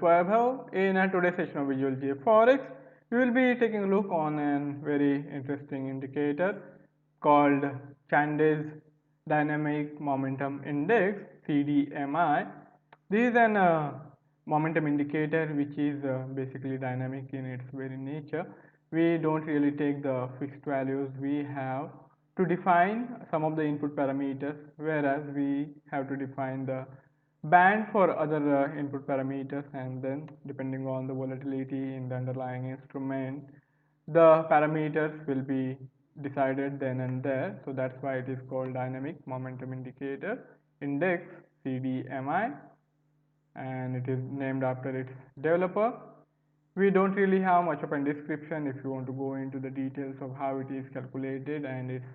Vaibhav. In today's session of Visual JForex, we will be taking a look on a very interesting indicator called Chanday's Dynamic Momentum Index (CDMI). This is an momentum indicator which is basically dynamic in its very nature. We don't really take the fixed values. We have to define some of the input parameters, whereas we have to define the band for other input parameters, and then depending on the volatility in the underlying instrument, the parameters will be decided then and there. So that's why it is called dynamic momentum indicator index, CDMI, and it is named after its developer. We don't really have much of a description. If you want to go into the details of how it is calculated and its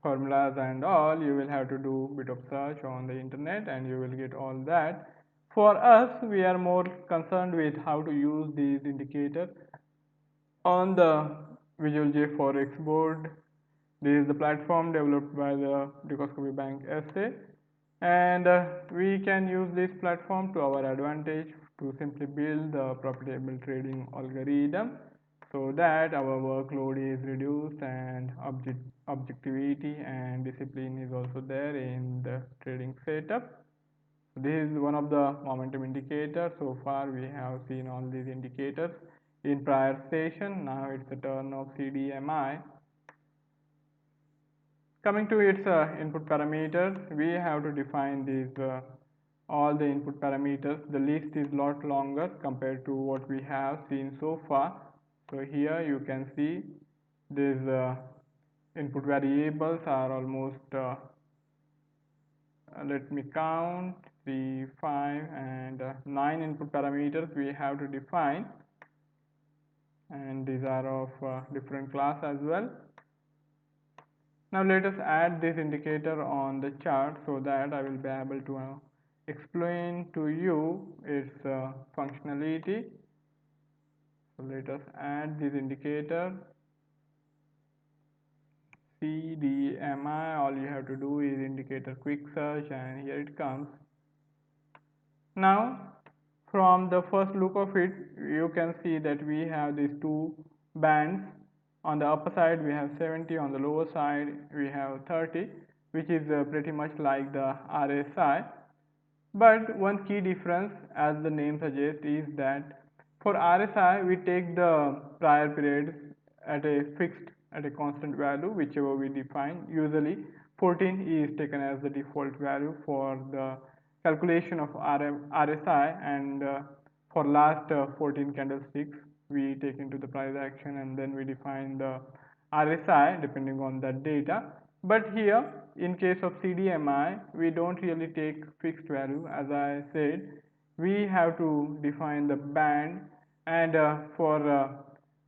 formulas and all, you will have to do a bit of search on the internet and you will get all that. For us, we are more concerned with how to use these indicators on the Visual JForex board. This is the platform developed by the Dukascopy Bank SA, and we can use this platform to our advantage to simply build the profitable trading algorithm so that our workload is reduced and objectivity and discipline is also there in the trading setup. This is one of the momentum indicators. So far we have seen all these indicators in prior session. Now it's the turn of CDMI. Coming to its input parameters, we have to define these all the input parameters. The list is lot longer compared to what we have seen so far. So here you can see these input variables are almost let me count 3, 5 and 9 input parameters we have to define, and these are of different class as well. Now let us add this indicator on the chart so that I will be able to explain to you its functionality. So let us add this indicator CDMI. All you have to do is indicator quick search and here it comes. Now from the first look of it, you can see that we have these two bands. On the upper side we have 70, on the lower side we have 30, which is pretty much like the RSI. But one key difference, as the name suggests, is that for RSI we take the prior periods at a constant value, whichever we define. Usually 14 is taken as the default value for the calculation of RSI, and for last 14 candlesticks we take into the price action and then we define the RSI depending on that data. But here in case of CDMI we don't really take fixed value. As I said, we have to define the band, and for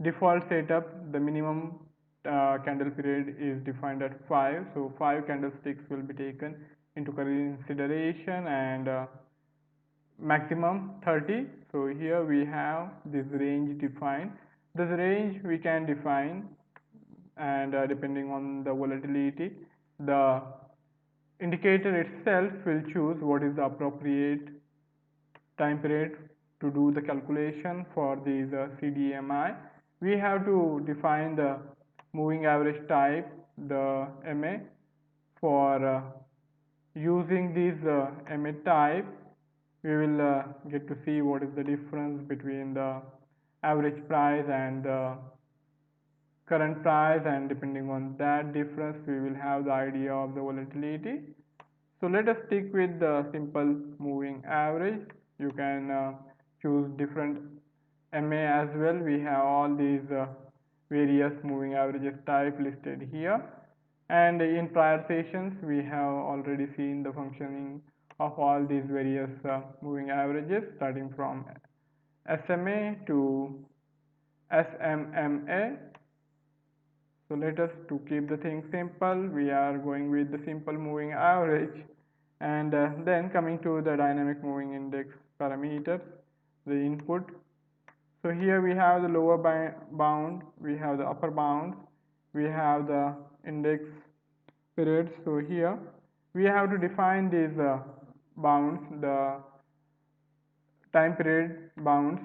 default setup the minimum candle period is defined at 5, so 5 candlesticks will be taken into consideration, and maximum 30. So here we have this range defined. This range we can define, and depending on the volatility, the indicator itself will choose what is the appropriate time period to do the calculation for these CDMI. We have to define the moving average type, the MA. For using this MA type, we will get to see what is the difference between the average price and the current price, and depending on that difference we will have the idea of the volatility. So let us stick with the simple moving average. You can choose different MA as well. We have all these various moving averages type listed here, and in prior sessions we have already seen the functioning of all these various moving averages, starting from SMA to SMMA. So let us, to keep the thing simple, we are going with the simple moving average, and then coming to the dynamic moving index parameters, the input. So here we have the lower bound, we have the upper bound, we have the index periods. So here we have to define these bounds. The time period bounds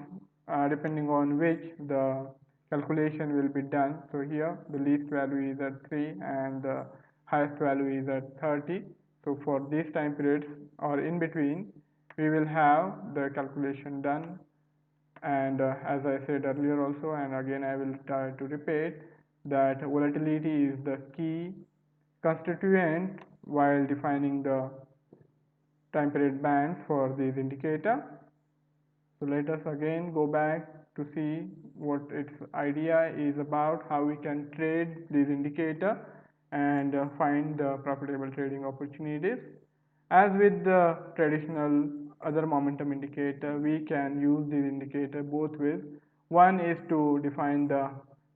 depending on which the calculation will be done. So here the least value is at 3 and the highest value is at 30. So for these time periods or in between, we will have the calculation done. And as I said earlier also, and again I will try to repeat, that volatility is the key constituent while defining the time period bands for this indicator. So let us again go back to see what its idea is about, how we can trade this indicator and find the profitable trading opportunities. As with the traditional other momentum indicator, we can use this indicator both ways. One is to define the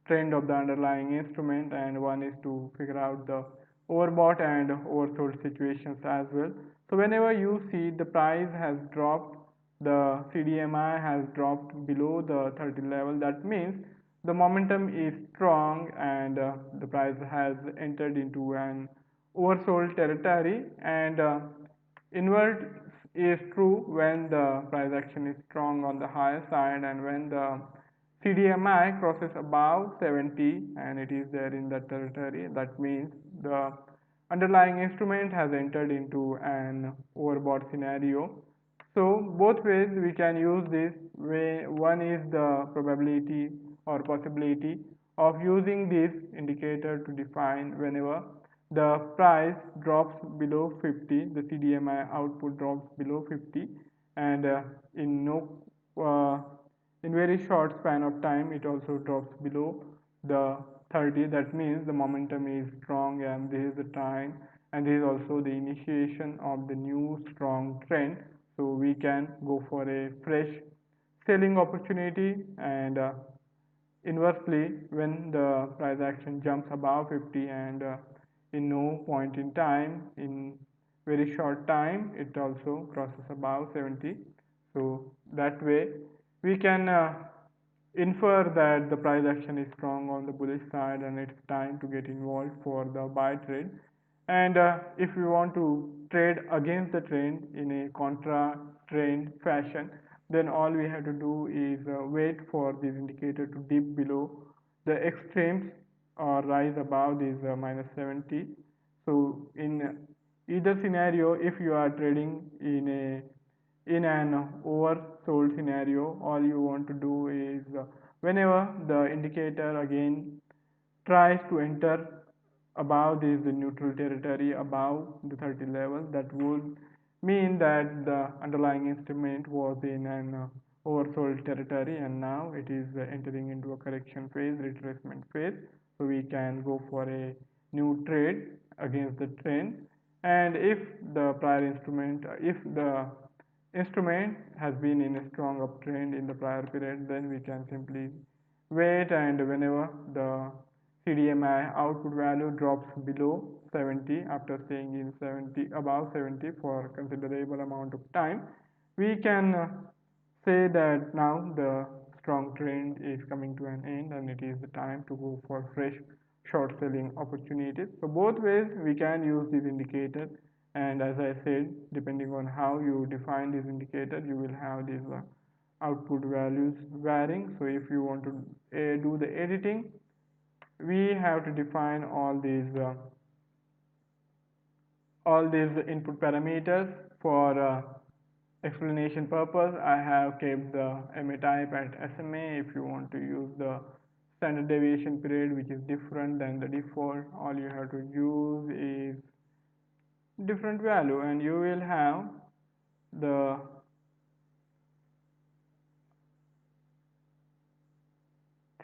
trend of the underlying instrument, and one is to figure out the overbought and oversold situations as well. So whenever you see the price has dropped, the CDMI has dropped below the 30 level, that means the momentum is strong and the price has entered into an oversold territory. And invert is true when the price action is strong on the higher side, and when the CDMI crosses above 70 and it is there in that territory, that means the underlying instrument has entered into an overbought scenario. So both ways we can use this way. One is the probability or possibility of using this indicator to define whenever the price drops below 50, the CDMI output drops below 50, and in no uh, in very short span of time it also drops below the 30. That means the momentum is strong and this is the time, and this is also the initiation of the new strong trend. So we can go for a fresh selling opportunity. And inversely, when the price action jumps above 50 and in no point in time, in very short time, it also crosses above 70. So that way we can infer that the price action is strong on the bullish side and it's time to get involved for the buy trade. And if we want to trade against the trend in a contra trend fashion, then all we have to do is wait for this indicator to dip below the extremes or rise above this minus 70. So in either scenario, if you are trading in an oversold scenario, all you want to do is whenever the indicator again tries to enter above this neutral territory, above the 30 level, that would mean that the underlying instrument was in an oversold territory and now it is entering into a correction phase, retracement phase. So we can go for a new trade against the trend. And if the prior instrument, if the instrument has been in a strong uptrend in the prior period, then we can simply wait, and whenever the CDMI output value drops below 70 after staying in 70 above 70 for considerable amount of time, we can say that now the strong trend is coming to an end and it is the time to go for fresh short selling opportunities. So both ways we can use this indicator, and as I said, depending on how you define this indicator, you will have these output values varying. So if you want to do the editing, we have to define all these input parameters. For explanation purpose, I have kept the MA type at SMA. If you want to use the standard deviation period, which is different than the default, all you have to use is different value, and you will have the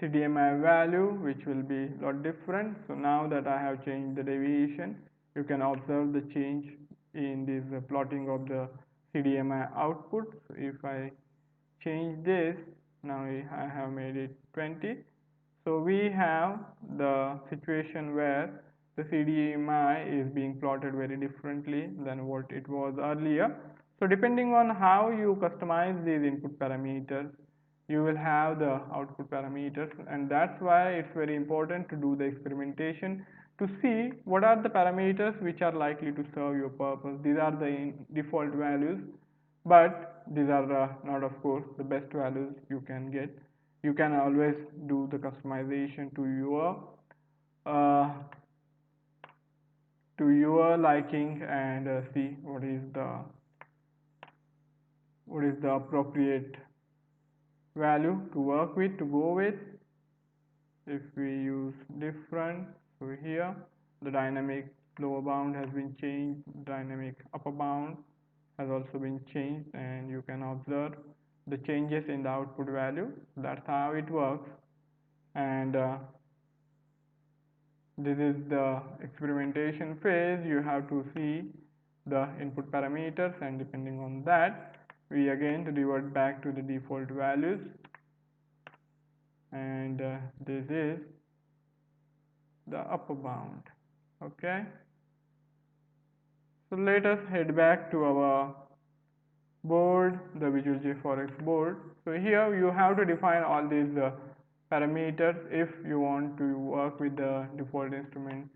CDMI value which will be lot different. So now that I have changed the deviation, you can observe the change in this plotting of the CDMI output. So if I change this, now I have made it 20. So we have the situation where the CDMI is being plotted very differently than what it was earlier. So depending on how you customize these input parameters, you will have the output parameters, and that's why it's very important to do the experimentation to see what are the parameters which are likely to serve your purpose. These are the default values, but these are not of course the best values you can get. You can always do the customization uh, to your liking and see what is the appropriate value to work with, to go with. If we use different, so here the dynamic lower bound has been changed, dynamic upper bound has also been changed, and you can observe the changes in the output value. That's how it works. And this is the experimentation phase. You have to see the input parameters, and depending on that we again revert back to the default values. And this is the upper bound. Okay, so let us head back to our board, the Visual JForex board. So here you have to define all these parameters if you want to work with the default instrument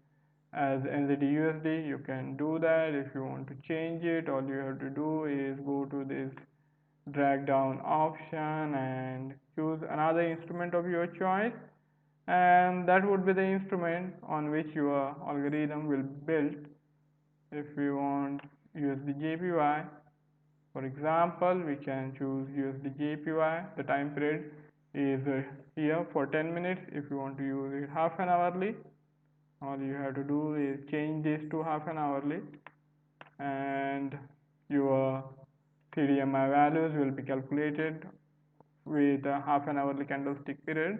as NZD/USD. You can do that. If you want to change it, all you have to do is go to this drag down option and choose another instrument of your choice, and that would be the instrument on which your algorithm will build. If we want USD/JPY, for example, we can choose USD/JPY. The time period is here for 10 minutes. If you want to use it half an hourly, all you have to do is change this to half an hourly, and your CDMI values will be calculated with a half an hourly candlestick period,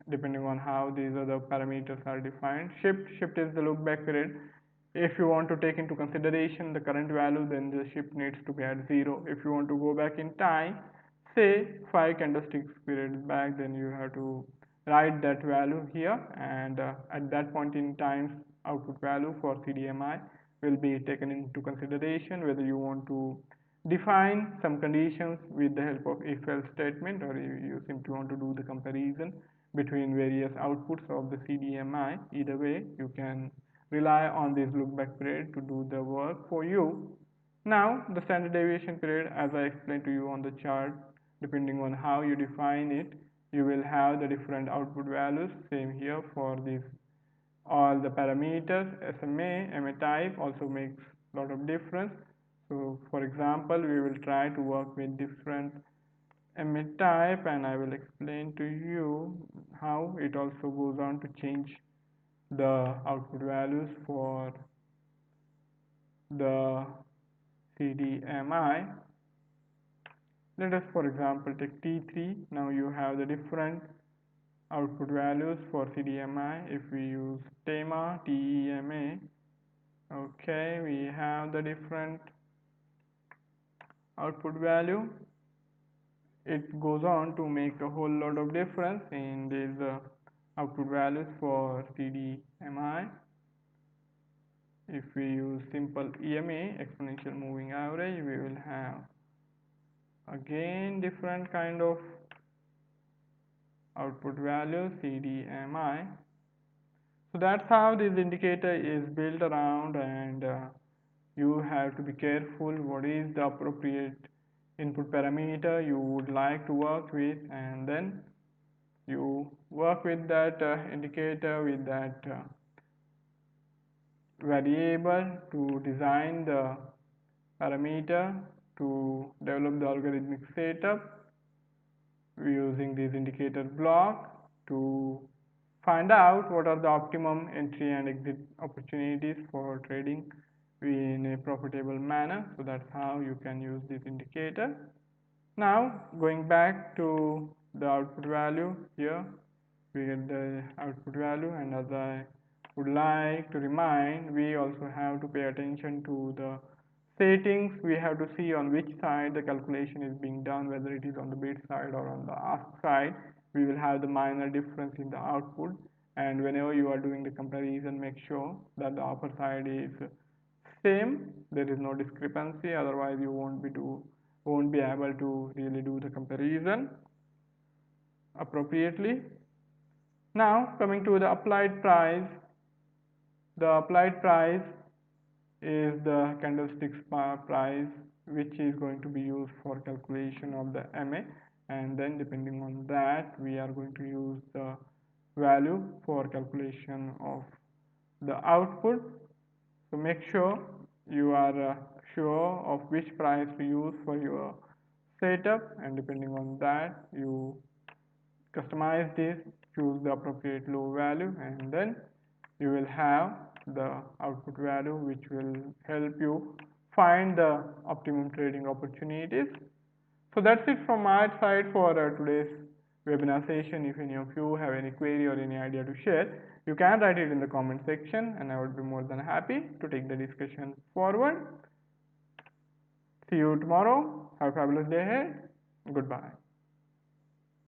depending on how these other parameters are defined. Shift is the look back period. If you want to take into consideration the current value, then the shift needs to be at 0. If you want to go back in time, say 5 candlesticks periods back, then you have to write that value here, and at that point in time output value for CDMI will be taken into consideration, whether you want to define some conditions with the help of if else statement, or you simply want to do the comparison between various outputs of the CDMI. Either way, you can rely on this look back period to do the work for you. Now the standard deviation period, as I explained to you on the chart, depending on how you define it, you will have the different output values. Same here for this, all the parameters. SMA type also makes a lot of difference. So for example, we will try to work with different MA type, and I will explain to you how it also goes on to change the output values for the CDMI. Let us for example take T3. Now you have the different output values for CDMI. If we use TEMA, okay, we have the different output value. It goes on to make a whole lot of difference in these output values for CDMI. If we use simple EMA, exponential moving average, we will have again different kind of output value CDMI. So that's how this indicator is built around, and you have to be careful what is the appropriate input parameter you would like to work with, and then you work with that indicator, with that variable to design the parameter to develop the algorithmic setup using this indicator block to find out what are the optimum entry and exit opportunities for trading in a profitable manner. So that's how you can use this indicator. Now going back to the output value, here we get the output value, and as I would like to remind, we also have to pay attention to the settings. We have to see on which side the calculation is being done, whether it is on the bid side or on the ask side. We will have the minor difference in the output, and whenever you are doing the comparison, make sure that the upper side is same, there is no discrepancy, otherwise you won't be able to really do the comparison appropriately. Now coming to the applied price, the applied price is the candlestick price which is going to be used for calculation of the MA, and then depending on that we are going to use the value for calculation of the output. So make sure you are sure of which price to use for your setup, and depending on that you customize this, choose the appropriate low value, and then you will have the output value which will help you find the optimum trading opportunities. So that's it from my side for today's webinar session. If any of you have any query or any idea to share, you can write it in the comment section and I would be more than happy to take the discussion forward. See you tomorrow. Have a fabulous day ahead. Goodbye.